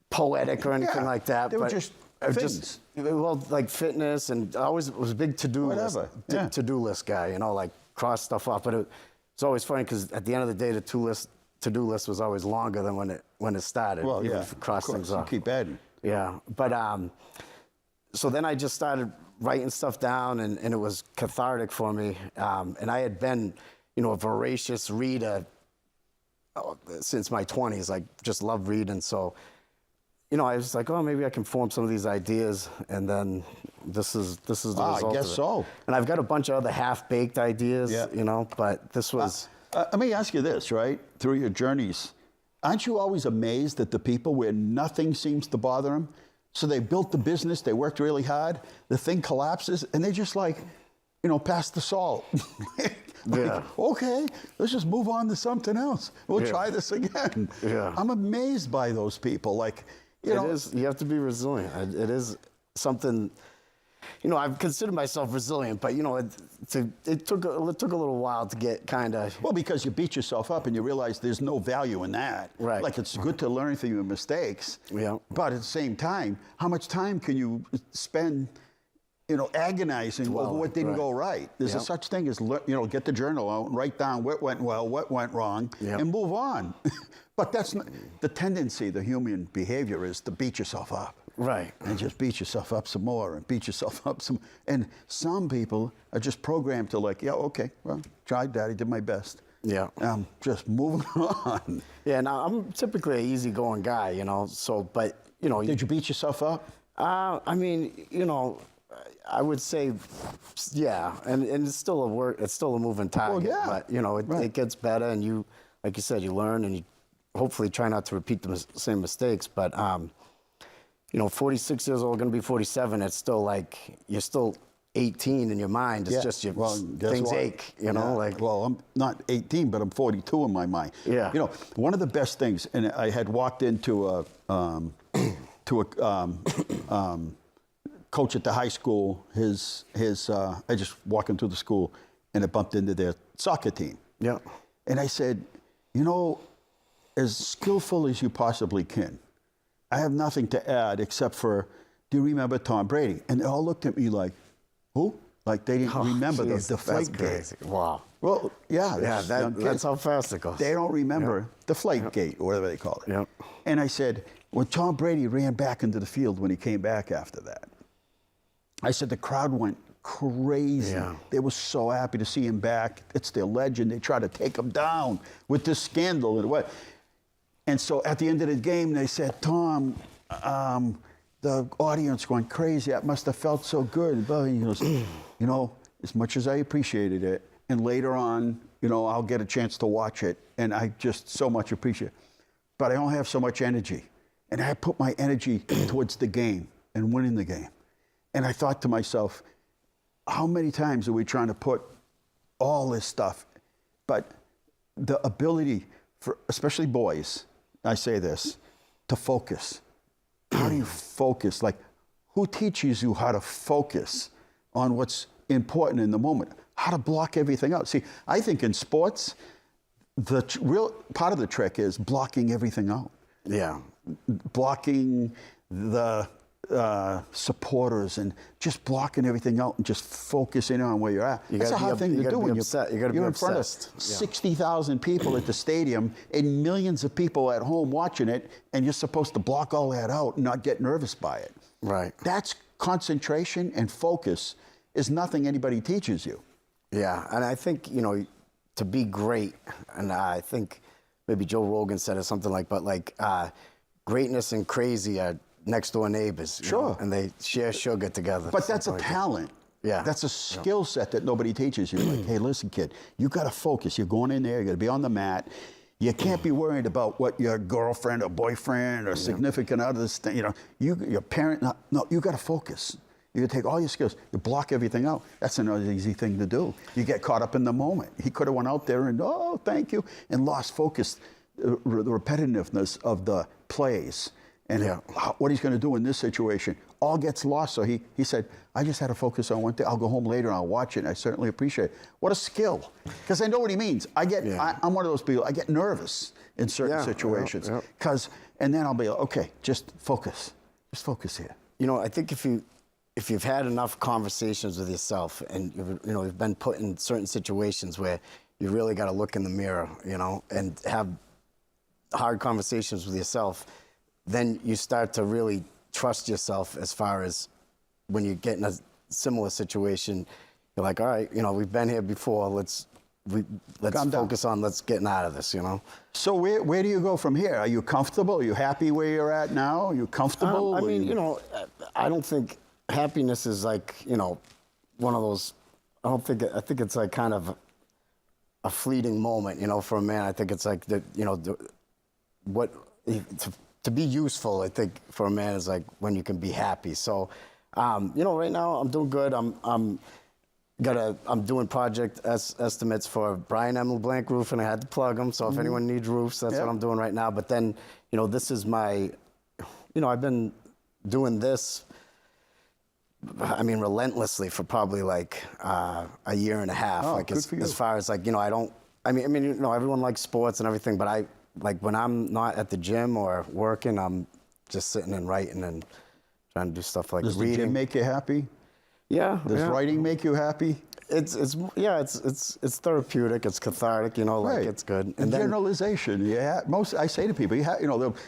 poetic or anything like that. They were just things. Like fitness, and I always was a big to-do list guy, like cross stuff off. But it's always funny because at the end of the day, the to-do list was always longer than when it started. Well, even if it crossed things off. Keep adding. Yeah, but so then I just started writing stuff down, and it was cathartic for me. And I had been, a voracious reader since my 20s. Like, just loved reading. So, I was like, oh, maybe I can form some of these ideas, and then this is the result. I guess of it. so. And I've got a bunch of other half-baked ideas, but this was... let me ask you this, right? Through your journeys, aren't you always amazed at the people where nothing seems to bother them? So they built the business, they worked really hard, the thing collapses, and they just like, pass the salt. Okay, let's just move on to something else. We'll try this again. Yeah. I'm amazed by those people. Like, you have to be resilient. It is something, I've considered myself resilient, but, it took a little while to get kind of... Well, because you beat yourself up and you realize there's no value in that. Right. Like, it's good to learn from your mistakes. Yeah. But at the same time, how much time can you spend, agonizing over what didn't go right? There's a such thing as, get the journal out and write down what went well, what went wrong, and move on. But that's not, the tendency, the human behavior is to beat yourself up. Right. And just beat yourself up some more and beat yourself up some. And some people are just programmed to like, okay, well, tried that, I did my best. Yeah. Just moving on. Yeah, now I'm typically an easygoing guy, so, but, Did you beat yourself up? I mean, I would say, yeah, and it's still a work, it's still a moving target. Well, yeah. But, it gets better, and you, like you said, you learn, and you hopefully try not to repeat the same mistakes, but, 46 years old, going to be 47, it's still like, you're still 18 in your mind. It's just things ache, like. Well, I'm not 18, but I'm 42 in my mind. Yeah. One of the best things, and I had walked into a coach at the high school, I just walking through the school, and I bumped into their soccer team. Yeah. And I said, as skillful as you possibly can, I have nothing to add except for, do you remember Tom Brady? And they all looked at me like, who? Like they didn't remember geez, the flight gate. crazy. Wow. Well, yeah. Yeah, that's how fast it goes. They don't remember the flight gate, or whatever they call it. Yep. And I said, when Tom Brady ran back into the field when he came back after that, I said the crowd went crazy. Yeah. They were so happy to see him back. It's their legend. They tried to take him down with this scandal and what. And so at the end of the game, they said, Tom, the audience went crazy. That must have felt so good. But he goes, as much as I appreciated it, and later on, I'll get a chance to watch it, and I just so much appreciate it. But I don't have so much energy. And I put my energy towards the game and winning the game. And I thought to myself, how many times are we trying to put all this stuff? But the ability for, especially boys, I say this, to focus. How do you focus? Like, who teaches you how to focus on what's important in the moment? How to block everything out? See, I think in sports, the real part of the trick is blocking everything out. Yeah. Blocking the supporters and just blocking everything out and just focusing on where you're at. That's a hard thing to do when you're in front of 60,000 people at the stadium and millions of people at home watching it, and you're supposed to block all that out and not get nervous by it. Right. That's concentration and focus is nothing anybody teaches you. Yeah, and I think, to be great, and I think maybe Joe Rogan said it something like, but like greatness and crazy are next door neighbors. Sure. And they share sugar together. But that's a like talent. Yeah. That's a skill set that nobody teaches you. Like, hey, listen, kid, you got to focus. You're going in there, you got to be on the mat. You can't be worried about what your girlfriend or boyfriend or significant others think. Your parent, no, you got to focus. You take all your skills, you block everything out. That's another easy thing to do. You get caught up in the moment. He could have went out there and, thank you, and lost focus, the repetitiveness of the plays and what he's going to do in this situation. All gets lost. So he said, I just had to focus on one thing. I'll go home later and I'll watch it. And I certainly appreciate it. What a skill. Because I know what he means. I'm one of those people, I get nervous in certain situations. And then I'll be like, okay, just focus. Just focus here. I think if you've had enough conversations with yourself and you've been put in certain situations where you really got to look in the mirror, and have hard conversations with yourself, then you start to really trust yourself as far as when you get in a similar situation, you're like, all right, we've been here before, let's focus on let's getting out of this, So where do you go from here? Are you comfortable? Are you happy where you're at now? Are you comfortable? I don't think happiness is like, one of those, I think it's like kind of a fleeting moment, for a man. I think it's like to be useful, I think for a man is like when you can be happy. So, right now I'm doing good. I'm doing project estimates for Brian M. LeBlanc Roofing. I had to plug them. So if anyone needs roofs, that's what I'm doing right now. But then, this is my, I've been doing this, relentlessly for probably like a year and a half. Oh, like good for you. as far as like, everyone likes sports and everything, but when I'm not at the gym or working, I'm just sitting and writing and trying to do stuff like reading. Does the gym make you happy? Yeah. Does writing make you happy? It's therapeutic. It's cathartic. Right. It's good. And generalization. Yeah. I say to people,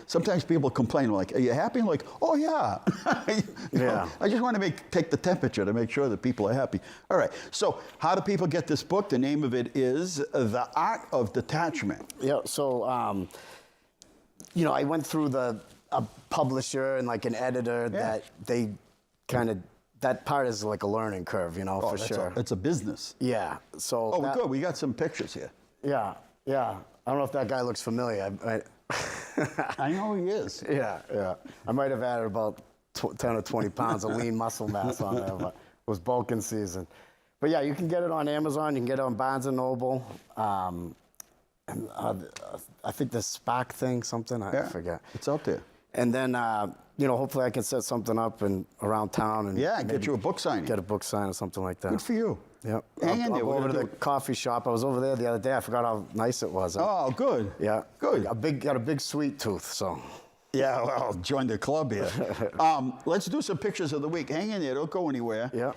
sometimes people complain like, "Are you happy?" I'm like, "Oh yeah." I just want to take the temperature to make sure that people are happy. All right. So how do people get this book? The name of it is The Art of Detachment. Yeah. So, I went through a publisher and like an editor that they kind of. That part is like a learning curve, for sure. It's a business. Yeah. So. Good. We got some pictures here. Yeah. I don't know if that guy looks familiar. I know he is. Yeah. I might have added about 10 or 20 pounds of lean muscle mass on there, but it was bulking season. But yeah, you can get it on Amazon. You can get it on Barnes & Noble. And I think the SPAC thing, something, I forget. It's out there. And then hopefully I can set something up and around town and Yeah, get you a book signing. get a book sign or something like that. Good for you. Yeah. Hang in I'll there. go We're over to gonna the coffee shop. I was over there the other day. I forgot how nice it was. Oh, good. Yeah. Good. Got a big sweet tooth, so. Yeah, well, join the club here. Let's do some pictures of the week. Hang in there, don't go anywhere. Yeah.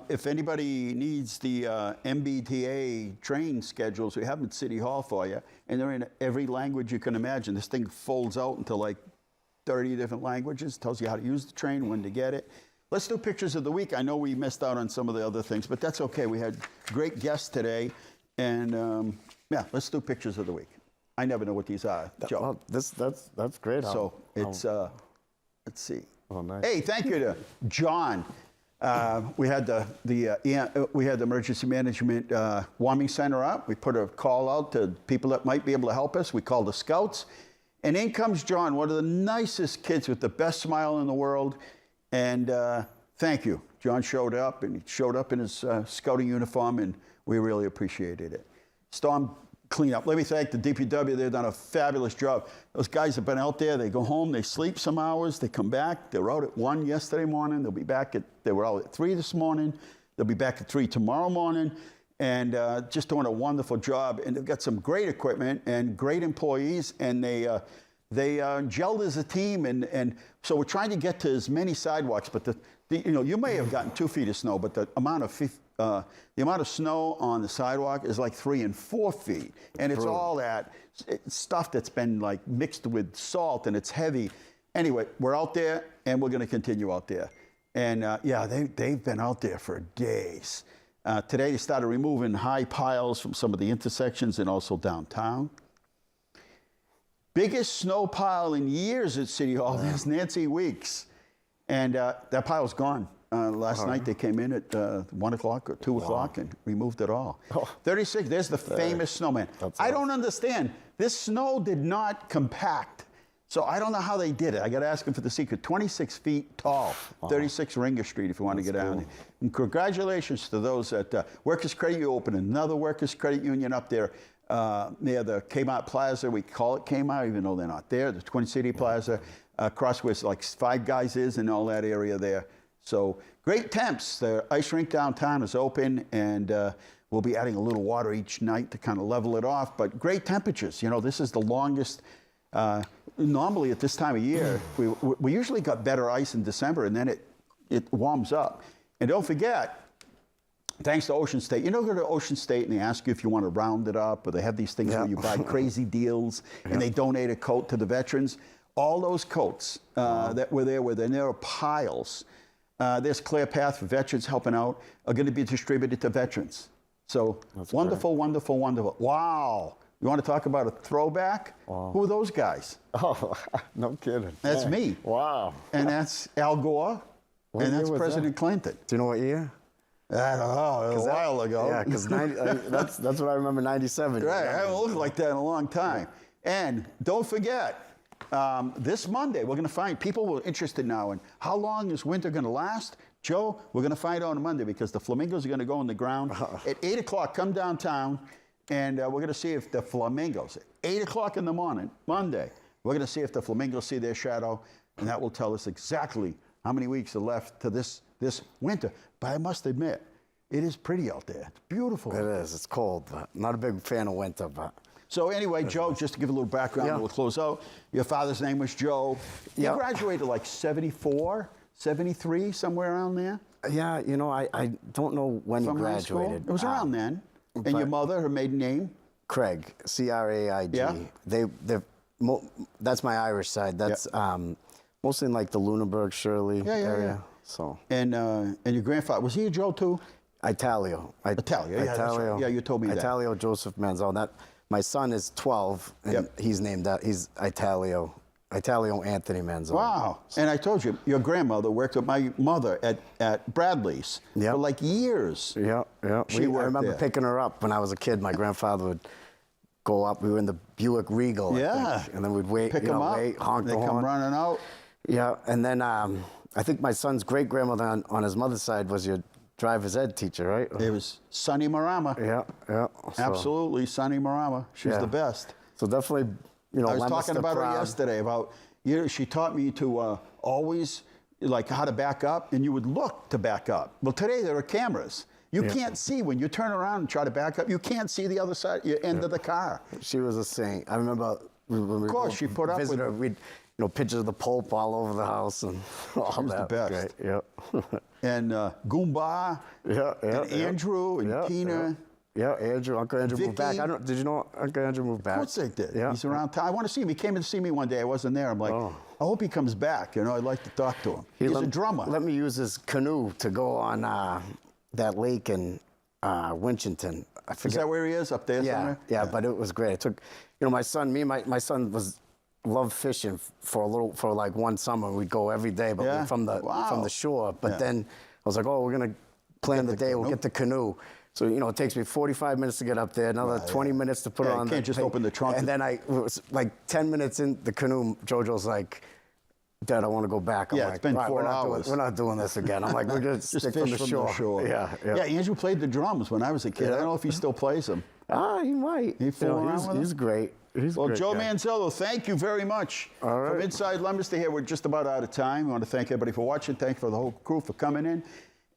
If anybody needs the MBTA train schedules, we have them at City Hall for you, and they're in every language you can imagine. This thing folds out into like 30 different languages, tells you how to use the train, when to get it. Let's do pictures of the week. I know we missed out on some of the other things, but that's okay. We had great guests today, and yeah, let's do pictures of the week. I never know what these are, Joe. Well, that's great. So it's let's see. Oh, nice. Hey, thank you to John. We had the emergency management warming center up. We put a call out to people that might be able to help us. We called the scouts, and in comes John, one of the nicest kids with the best smile in the world. And thank you. John showed up, and he showed up in his scouting uniform, and we really appreciated it. Storm cleanup. Let me thank the DPW. They've done a fabulous job. Those guys have been out there. They go home, they sleep some hours, they come back. They were out at 1 yesterday morning. They were out at 3 this morning. They'll be back at 3 tomorrow morning. And just doing a wonderful job. And they've got some great equipment and great employees. And they gelled as a team. And so we're trying to get to as many sidewalks. But you may have gotten 2 feet of snow, but the amount of snow on the sidewalk is like 3 and 4 feet. And it's all that stuff that's been like mixed with salt, and it's heavy. Anyway, we're out there, and we're going to continue out there. And yeah, they've been out there for days. Today they started removing high piles from some of the intersections and also downtown. Biggest snow pile in years at City Hall. There's Nancy Weeks. And that pile's gone. Last night they came in at 1 o'clock or 2 o'clock and removed it all. 36, there's the famous snowman. I don't understand. This snow did not compact. So I don't know how they did it. I got to ask them for the secret. 26 feet tall, 36 Ringer Street if you want to get down there. And congratulations to those at Workers' Credit Union opened another Workers' Credit Union up there near the Kmart Plaza. We call it Kmart even though they're not there. The Twin City Plaza. Across where like Five Guys is and all that area there. So great temps. The ice rink downtown is open, and we'll be adding a little water each night to kind of level it off. But great temperatures. This is the longest. Normally at this time of year, we usually got better ice in December, and then it warms up. And don't forget, thanks to Ocean State. Go to Ocean State and they ask you if you want to round it up, or they have these things where you buy crazy deals, and they donate a coat to the veterans. All those coats that were there are piles. There's Clear Path for veterans helping out, are going to be distributed to veterans. So that's wonderful, great. Wonderful, wonderful. Wow. You want to talk about a throwback? Wow. Who are those guys? Oh, no kidding. That's me. Wow. And that's Al Gore. And that's President Clinton. Do you know what year? I don't know. A while ago. Yeah, because that's what I remember, 97. Right. I haven't looked like that in a long time. And don't forget, this Monday, we're going to find people who are interested now in how long is winter going to last. Joe, we're going to find out on Monday because the flamingos are going to go in the ground. At 8 o'clock, come downtown, and we're going to see if the flamingos, at 8 o'clock in the morning, Monday, we're going to see if the flamingos see their shadow, and that will tell us exactly how many weeks are left to this winter. But I must admit, it is pretty out there. It's beautiful. It is. It's cold, but not a big fan of winter, but... So anyway, Joe, just to give a little background, we'll close out. Your father's name was Joe. You graduated like 74, 73, somewhere around there? Yeah, I don't know when you graduated. It was around then. And your mother, her maiden name? Craig, C-R-A-I-G. Yeah. That's my Irish side. That's mostly in like the Lunenburg, Shirley area. Yeah. So. And your grandfather, was he a Joe too? Italio. Italio, yeah, that's right. Yeah, you told me that. Italio Joseph Manzano. My son is 12, and he's named that. He's Italio Anthony Manzano. Wow. And I told you, your grandmother worked with my mother at Bradley's for like years. Yeah. I remember picking her up when I was a kid. My grandfather would go up. We were in the Buick Regal. Yeah. And then we'd wait, pick them up, honk they come running out. Yeah. And then I think my son's great-grandmother on his mother's side was your driver's ed teacher, right? It was Sonny Marama. Yeah. So, absolutely, Sonny Marama. She's the best. So definitely, I was talking about her yesterday. She taught me to always like how to back up, and you would look to back up. Well, today there are cameras. You can't see when you turn around and try to back up. You can't see the other side, your end of the car. She was a saint. I remember when we of course, she put up with her. We'd, pictures of the Pope all over the house and all she was that. the best. Great. Yep. And Goomba. And Andrew and Tina. Yeah, Andrew. Uncle Andrew moved back. Did you know Uncle Andrew moved back? Of course they did. Yeah. He's around town. I want to see him. He came in to see me one day. I wasn't there. I'm like, I hope he comes back. I'd like to talk to him. He's a drummer. Let me use his canoe to go on that lake in Winchendon. I forget. Is that where he is, up there somewhere? Yeah, but it was great. It took, my son, my son loved fishing for like one summer. We'd go every day, but from the shore. But then I was like, we're gonna plan the day. We'll get the canoe. So it takes me 45 minutes to get up there, another 20 minutes to put it on. You can't just open the trunk. And then it was like 10 minutes in the canoe. JoJo's like, Dad, I want to go back. I'm like, it's been 4 hours. We're not doing this again. I'm like, we're going to stick from the shore. Yeah, Andrew played the drums when I was a kid. I don't know if he still plays them. He might. He's great. Well, Joe Manzello, thank you very much. All right. From Inside Leominster here, we're just about out of time. I want to thank everybody for watching. Thank you for the whole crew for coming in.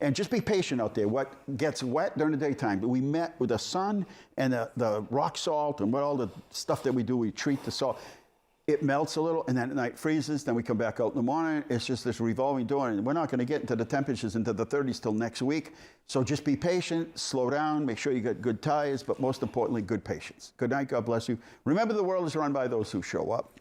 And just be patient out there. What gets wet during the daytime, we met with the sun and the rock salt and what all the stuff that we do, we treat the salt. It melts a little, and then at night freezes, then we come back out in the morning. It's just this revolving door, and we're not going to get into the temperatures into the 30s till next week. So just be patient, slow down, make sure you get good tires, but most importantly, good patience. Good night, God bless you. Remember, the world is run by those who show up.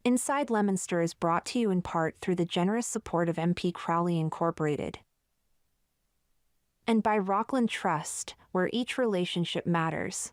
Inside Leominster is brought to you in part through the generous support of MP Crowley Incorporated. And by Rockland Trust, where each relationship matters.